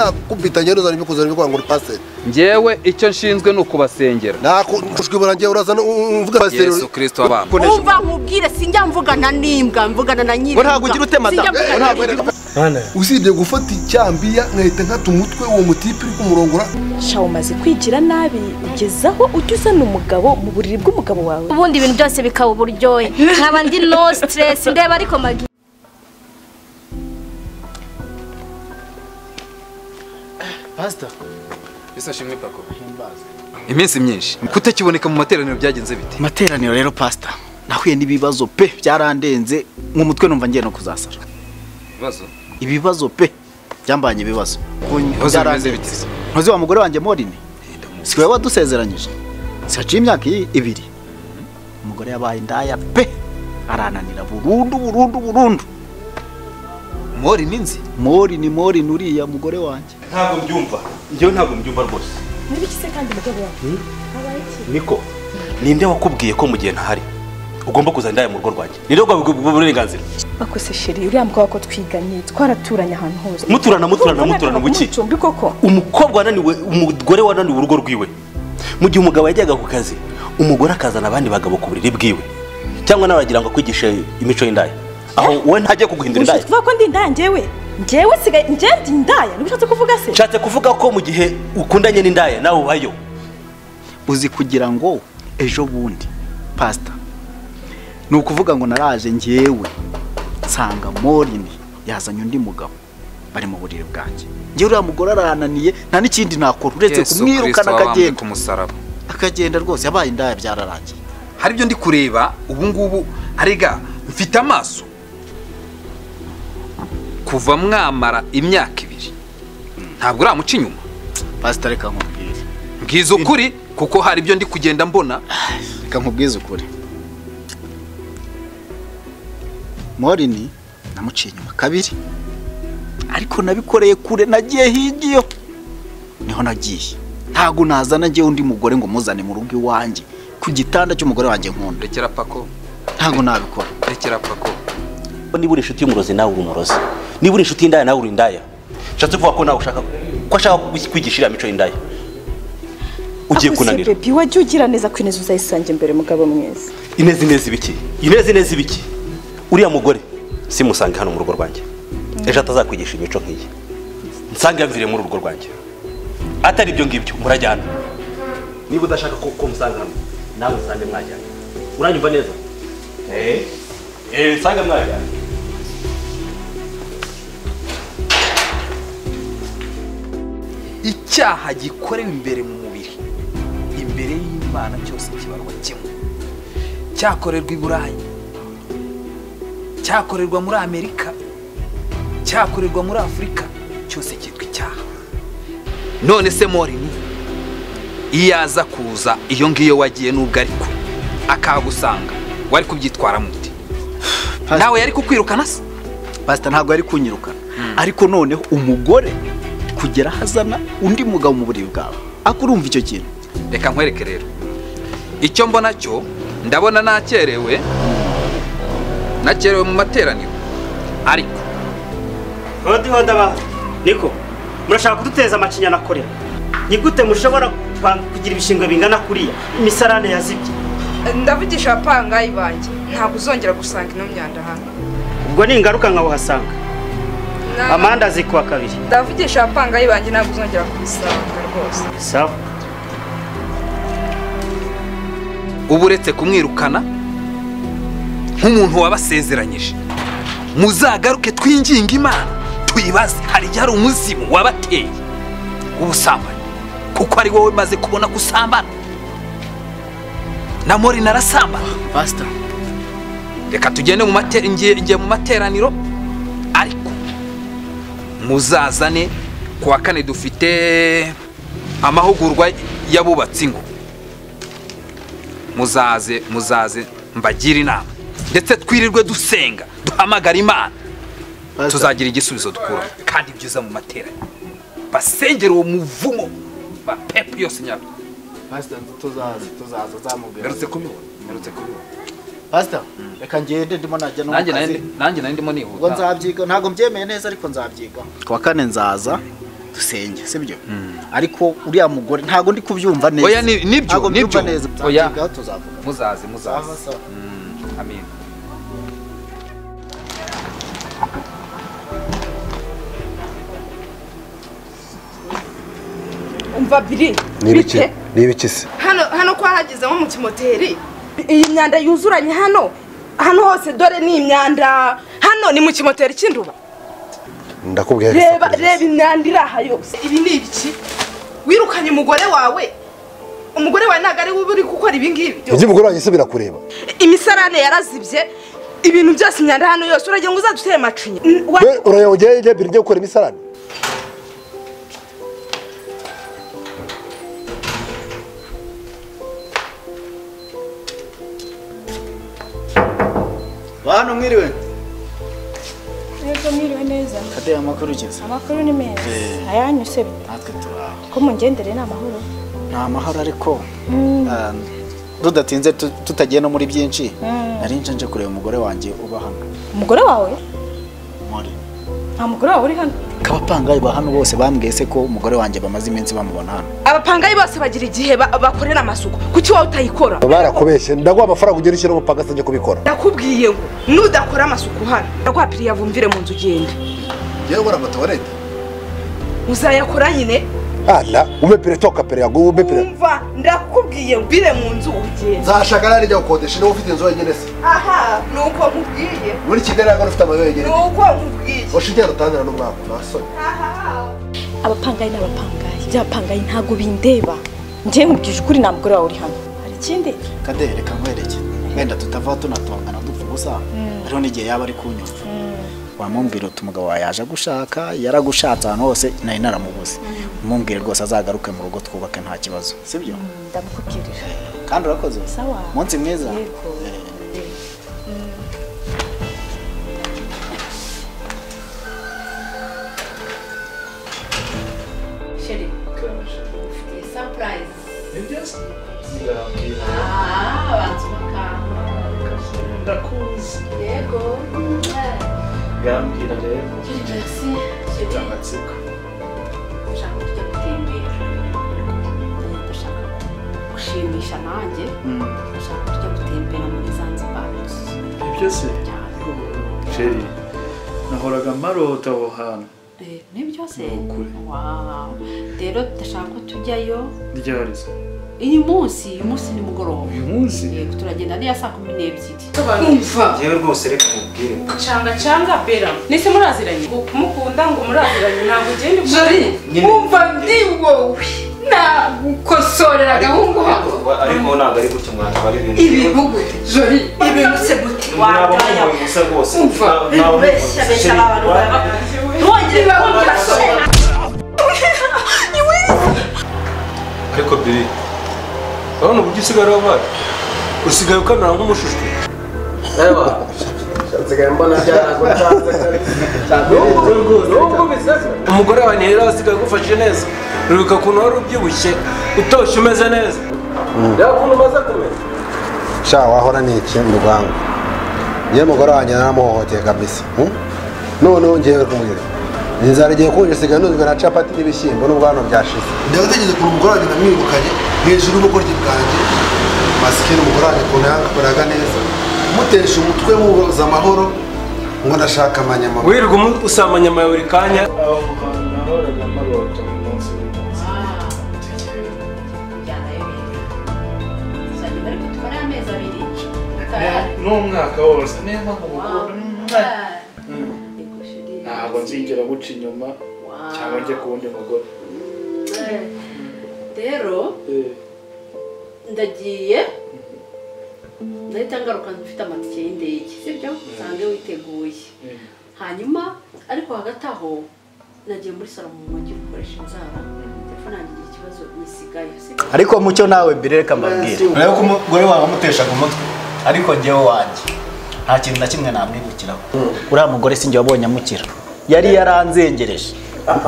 nakubita ngero zari bikuza bikwa ngo pastor ngewe icyo nshinzwe no kubasengera nakushwibura ngewe urazana umvuga pastor Yesu Kristo abana umva nkubwire sinjya mvugana n'imbwa mvugana na nyiri ntabwo ugira utema ntabwo usibye gufata icyambiya nkahita nkata umutwe uwo mutipe uri kumurongora shawo maze kwigira nabi ugezaho utuzana umugabo mu buriri bw'umugabo wawe ubundi ibintu byose bikaba uburyohe nkaba ndi no stress ndeba ariko magi Pastor Yesu ashimwe pako iminsi myinshi kutakiboneka mu materaniro byagenze bite materaniro rero pastor nahuye n'ibibazo pe byarandenze mu mutwe numva ngiye no kuzasara ibibazo pe byambanye ibibazo byaranze bite ntuzi wa mugore wanjye Morine siwe wadusezeranyije saci imyaka 2 umugore yabaye indaya pe arananira burundu Morine nzi Morine uriya mugore wanjye ntabwo mbyumva njyewe ntabwo mbyumva rwose nibikise kandi mugabo wawe abayiki niko ninde wakubwiye ko mu gihe ntahari ugomba kuza ndaya mu rugo rwanjye nire uburenganzira bakose sheri uriya mukobwa ko twiganye twaraturanye ahantu hose muturana buki umukobwa wananiwe umugore wananiwe urugo rwiwe mu gihe umugabo yajyaga ku kazi umugore akazana abandi bagabo ku buriri bwiwe cyangwa nabagira ngo kwigisha imico y'indaya aho wowe ntajye kuguhindura indaya uvuga ko ndi indaya njyewe sigaye ndi indaya nibishatse kuvuga se nshatse kuvuga ko mu gihe ukundanye n'indaya nawe ubayo uzi kugira ngo ejo bundi pastor nukuvuga ngo naraje njyewe nsanga Morine yazanye undi mugabo bari mu buriri bwanjye njye uriya mugore arananiye nta n'ikindi nakora uretse kumwirukana akagenda rwose yabaye indaya byararangiye hari byo ndi kureba ubu ngubu arega mfite amaso kuva mwamara imyaka 2 ntabwo uramuca inyuma pastor reka nkubwire mbwiza ukuri kuko hari byo ndi kugenda mbona reka nkubwize ukuri Morine namuciye inyuma 2 ariko nabikoreye kure nagiye higiyo niho nagiye ntago nazana ngiye undi mugore ngo muzane mu rugo iwanjye ku gitanda cy'umugore wanjye nkunda rekera pako ntago nabikora rekera pako niba uri inshuti y'umurozi nawe uri umurozi niba uri inshuti y'indaya nawe uri indaya nshatse kuvuga ko nawe ushaka kwigishira imico y'indaya ugiye kunanira baby wajye ugira neza kwineza uzayisange imbere mugabo mwiza inezi ibiki uriya mugore simusange hano mu rugo rwanjye ejo atazakwigisha imico nk'iyi nsange yavire muri urugo rwanjye atari ibyo ngibyo murajyana niba udashaka ko musanga hano nawe usange mwajyana uranyumva neza nsanga mwajyana icyaha gikorewe imbere mu mubiri imbere y'Imana cyose kibarwa kimwe cyakorerwa i Burayi cyakorerwa muri Amerika cyakorerwa muri Afrika cyose cyitwa icyaha none se Morine iyaza kuza iyo ngiyo wagiye nubwo ariko akagusanga wari kubyitwara muti nawe yari kukwirukana se pastor ntabwo yari kunyirukana ariko noneho umugore kugera hazana undi mugabo mu buriri bwawe akurumva icyo kintu reka nkwereke rero icyo mbona cyo ndabona nakerewe mu materaniro ariko hodaba niko murashaka kuduteza amacinya nakorera nigute mushobora kugira ibishingwe bingana kuriya imisarane yazibye ndavugisha apangayi banjye ntabwo uzongera gusanga ino myanda hano ubwo ni ingaruka nkawuhasanga amanda zikuwa 2 ndavugisha apangayi banjye ntabwo uzongera kubisanga rwose sawa uburetse kumwirukana nk'umuntu wabasezeranyije muzagaruke twinginga Imana tuyibaze hari yari umuzimu wabateye ubusambane kuko ari wowe maze kubona kusambana na Morine arasambana pastor reka tugende mu materaniro ariko muzazane kuwa 4 dufite amahugurwa yabubatse ingo muzaze mbagira inama ndetse twirirwe dusenga duhamagara Imana tuzagira igisubizo dukura kandi byiza mu materaniro basengera uwo muvumo ba pepe yose nyabo pastor tuzaza zamubwira garutse kubibona pastor reka ngende ndimo najya no nanjye ndimo nihuta ngo nzabyiga ntago mbyemeye neza ariko nzabyiga kwa 4 nzaza dusenge sibyo ariko uriya mugore ntago ndi kubyumva neza oya nibyo oya muzaze amen umva biri nibikise hano kwa hageze nko mu kimoteri iyi myanda yuzuranye hano hose dore ni imyanda hano ni mu kimoteri cy'induba ndakubwiye reba imyanda iri aha yose ibi ni ibiki wirukanye umugore wawe ntabwo ari we uri gukora ibi ngibi ibyo umugore wanjye se birakureba imisarane yarazibye ibintu byose imyanda hano yose uragira ngo uzadutere macinya urayongeye biri byo gukora imisarane Bano mwiriwe. Yego mwiriwe neza. Kade amakuru ugeze. Amakuru ni meza. Ayanyuse bite? Natwe turaho. Ko mungendere n'amahoro. Nta mahoro ariko dudatinze tutagiye no muri byinshi. Nari nje kureba umugore wanjye uba hano. Umugore wawe? Muri. Nta mugore wawe uri hano? Abapangayi ba hano bose bambwiye se ko umugore wanjye bamaze iminsi bamubona hano. Abapangayi bose bagira igihe bakorera amasuku kuki wowe utayikora? Barakubeshye ndaguha amafaranga ugera ishyira mu pagasa njye kubikora. Ndakubwiye ngo nudakora amasuku hano ndaguha piriya vumvire mu nzu ugende. Yewe ngora amatoilette. Uzayakora nyine? Ala umepire toka pere yago umepire. Umva ndakubwiye mbire mu nzu ugende. Zashaka nari njya gukodesha niba ufite inzu wenyine se. Aha nuko nkubwiye. Muri Kigali ntabwo ufite amayo yenyine. Nuko nkubwiye. Oshijya rutangira no mwako nasoni. Abapangayi n'abapangayi. Byapangayi ntago bindeba. Ngiye nkubwije ukuri nta mugore wawe uri hano. Hari ikindi? Kade reka nkwereke. Wenda tutava tunatongana dupfa gusa. Ariho n'igihe yaba ari kunyumva. Wamumbwira uti umugabo wawe yaje gushaka yaragushatse ahantu hose nari naramubuze. Mumbwire rwose azagaruke mu rugo twubake nta kibazo sibyo? Ndamukubwirira. Kandi urakoze. Sawa. Munsi mwiza. Sheri. Ufite surprise. N.D.S. Abantu bakanga. Ndakuzi. Yego. Gambira rero. Merci. Sheri. Amatsiko. Ushaka kujya gutembera. Ndashaka gushimisha nanjye. Ndashaka kujya gutembera muri Zanzibar. Ibyo se? Sheri. Nahoraga marota aho hantu. Nibyo se? Wow. Rero ndashaka ko tujyayo. Ryarize. Uyu munsi ni mugoroba. Uyu munsi? Yego turagenda niya saa 12. Umva. Yewe rwose reka mubwire. Canga bera. Nise muraziranye. Kumukunda ngo muraziranye ntabwo ugende muri. Umva ndi wowe. Nagukosorera gahungu hako. Ariko ntabwo ari gutyo mwana bari ibintu. Ibihugu. Jori. Ibintu se gute. Wandaya. Umva. Besha abantu barabaye. Wongera kongera sora. Ariko biri. Urabona uburyo usigara wabaye. Usigaye ukanura nk'umushishwe. Ewa. Nsigaye mbona byarago umugore wawe rero asigaye agufashije neza. Ruruka kuntu wari ubyibushye utoshye umeze neza. Reba kuntu umaze kumera. Sha wahora ni iki mu Rwanda. Ye mugore wanjye naramuhohoteye kabisa. None ngiye kumubwira. Inzara igiye kunje sigaye nuzwe na capati n'ibishyimbo n'ubwano byashize. Ndagutegeze ku mugore wanjye namwirukanye hejuru y'ubukoryi bwanjye. Masikini umugore wanjye kuntu yankoraga neza. Mutesha umutwe mubuza amahoro ngo ndashaka amanyama. Wirirwa usama amanyama buri kanya. Aho nahoraga marota umunsi w'umunsi. N'umwaka wose niyo mpamvu mukunda. Ntabwo nzigera guca inyuma cyangwa njye ku wundi mugore. Rero ndagiye ndahita ngaruka mfite amatike y'indege sibyo usange witeguye hanyuma ariko hagati aho nagiye muri salo mu mujyi gukoresha inzara telefone yanjye ikibazo nisigaye sibyo ariko mucyo nawe bireka mbabwira urebe ko umugore wawe amutesha ku mutwe ariko njyewe wanjye nta kintu na kimwe namwibukiraho uriya mugore sinjye wabonye amukira yari yaranzengereje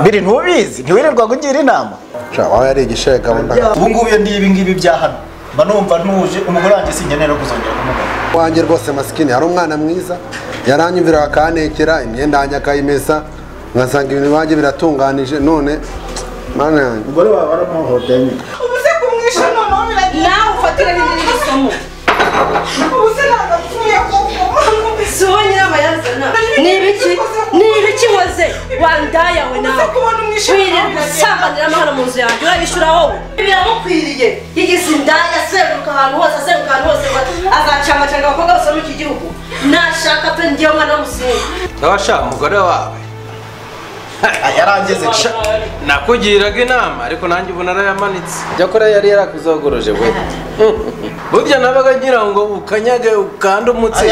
biri ntubizi ntiwirirwa kugira inama wawe yari igishega ubu ngubu iyo ndi ibi ngibi bya hano mba numva ntuje umugore wanjye sinjye no kuzongera kumubona wanjye rwose masikini hari umwana mwiza yaranyumvira akanekera imyenda yanjye akayimesa ngasanga ibintu banjye biratunganije none mana yanjye umugore wawe aramuhohoteye ubuze kumwisha noneho biragiye nawe ufatira n'irindi somo ubuze nagapfuye koko sonya abayazana nibiki waze wandaya we nawe wirira gusambanira amahano mu nzu yanjye urabishura wowe biramukwiriye yigeze indaya aseruka ahantu hose azacangacanga abakobwa bose muri iki gihugu nashaka pe ndiyo mwana w'umusinga abasha umugore wawe yarangize nakugiraga inama ariko nanjye ubu narayamanitse cyakora yari yarakuzogoroje we burya nabaga ngira ngo ukanyage ukande umutsi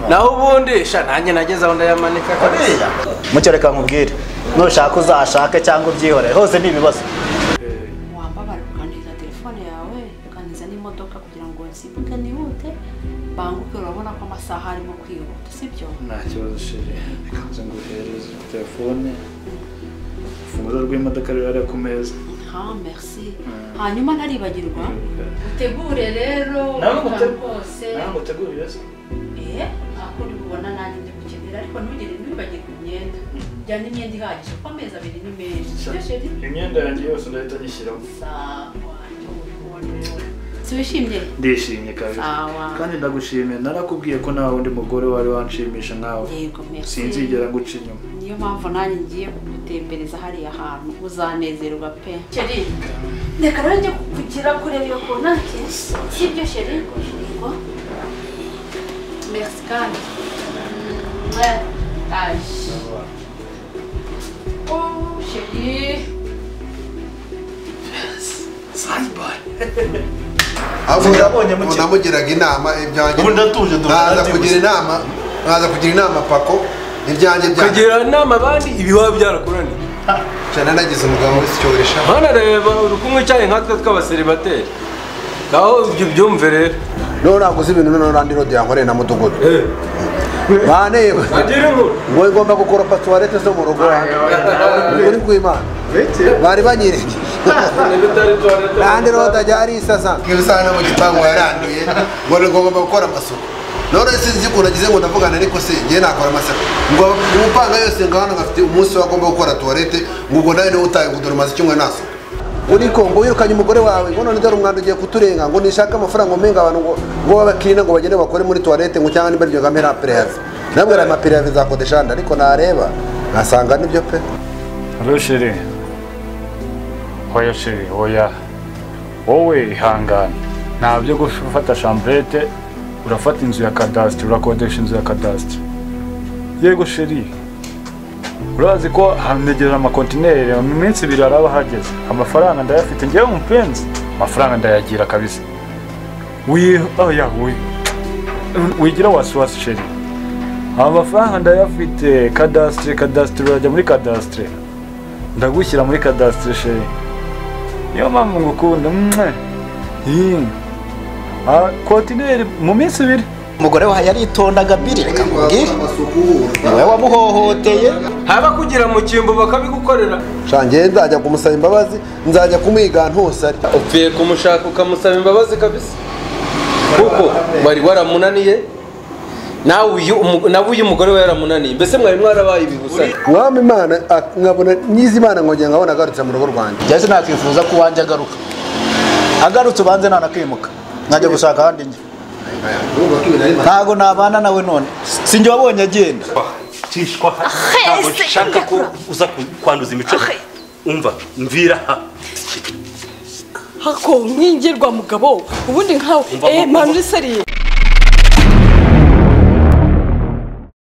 naho ubundi sha nanjye nageze aho ndayamanika kabisa mucyo reka nkubwire nushaka uzashake cyangwa ubyihorere hose ni ibibazo wambabara ukandiza telefone yawe ukandiza n'imodoka kugira ngo nsibuke nihute banguke urabona ko amasaha arimo kwihuta sibyo nta kibazo shiri nze nguhereze telefone urufunguzo rw'imodoka ruri ku meza merci hanyuma ntaribagirwa utegure rero rwose ntabwo utegurire se ako uri kubona nanjye ndi gukenera ariko ntibagirwe imyenda jyana imyenda ihagije kuko amezi abiri ni menshi imyenda yanjye yose ndahita nyishyiramo wishimye ndishimye kabisa kandi ndagushimiye narakubwiye ko nta wundi mugore wari wanshimisha nkawe sinzigera nguca inyuma niyo mpamvu nanjye ngiye kugutembereza hariya hantu uzanezerwa pe sheri reka nanjye kugira kureba iyo konake sibyo sheri yego merci kandi sheri namugiraga inama ibyanjye nkaza kugira inama pako ibyanjye kugira inama abandi ibiba byarakuraniye cyane nagize umugabo wese cyoresha hano reba uri kumwe cyane nkatwe tw'abaseribateri ngaho ibyo byumve rero none naguze ibintu none randi rodi yankoreye na mudugudu bane ngo ngomba gukoropa tuwarete zo mu rugo uri kwimana bari banyireke randi rodi ajya ari isasa nk'ibisana mu gipangu yaranduye ngo ngomba gukora amasuku none sinzi ukuntu agize ngo ndavugana ariko se ngiye nakora amasuku ngo umupanga yose ngahano ngafite umunsi wagomba gukora tuwarete ngo ubwo nawe niwe utaye ngo dore umaze icyumwe nasuka uriko ngo wirukanye umugore wawe ngo none dore umwanda ugiye kuturenga ngo nishaka amafaranga umenga abantu ngo babakirina ngo bagende bakore muri toilette ngo cyangwa nimba ryo kamera preave nabwo ari amapreave zakodesha ariko nareba nasanga nibyo pe Hello sheri hoya sheri hoya wowe ihangane ntabyo gufata chambrette urafata inzu ya cadastre urakodesha inzu ya cadastre yego sheri urazi ko hanegera amakontineri mu minsi 2 araba hageze amafaranga ndayafite ngewe umupenzi amafaranga ndayagira kabisa wigira wasiwasi sheri amafaranga ndayafite cadastre urajya muri cadastre ndagushyira muri cadastre sheri niyo mpamvu ngukunda kontineri mu minsi 2 umugore wawe yaritondaga biri reka nkubwire niwe wamuhohoteye haba kugira mu cyimbo bakabigukorera shangiye nzajya kumusaba imbabazi nzajya kumwiga ntose ari upfiye kumushaka ukamusaba imbabazi kabisa kuko wari waramunaniye nawe uyu mugore we yaramunaniye mbese mwari mwarabaye ibibusa mwami imana nkabona nyizi imana nkongera nkabona agarutse mu rugo rwanjye byose nakwifuza ko wanjye agarutse ubanze ntanakwimuka nkajya gushaka ahandi njye ntago nabana nawe none sinjye wabonye agenda tishwa ntabwo nshaka ko uza kwanduza imico umva mvira hako mwingirwa mugabo ubundi nkawe manu risariye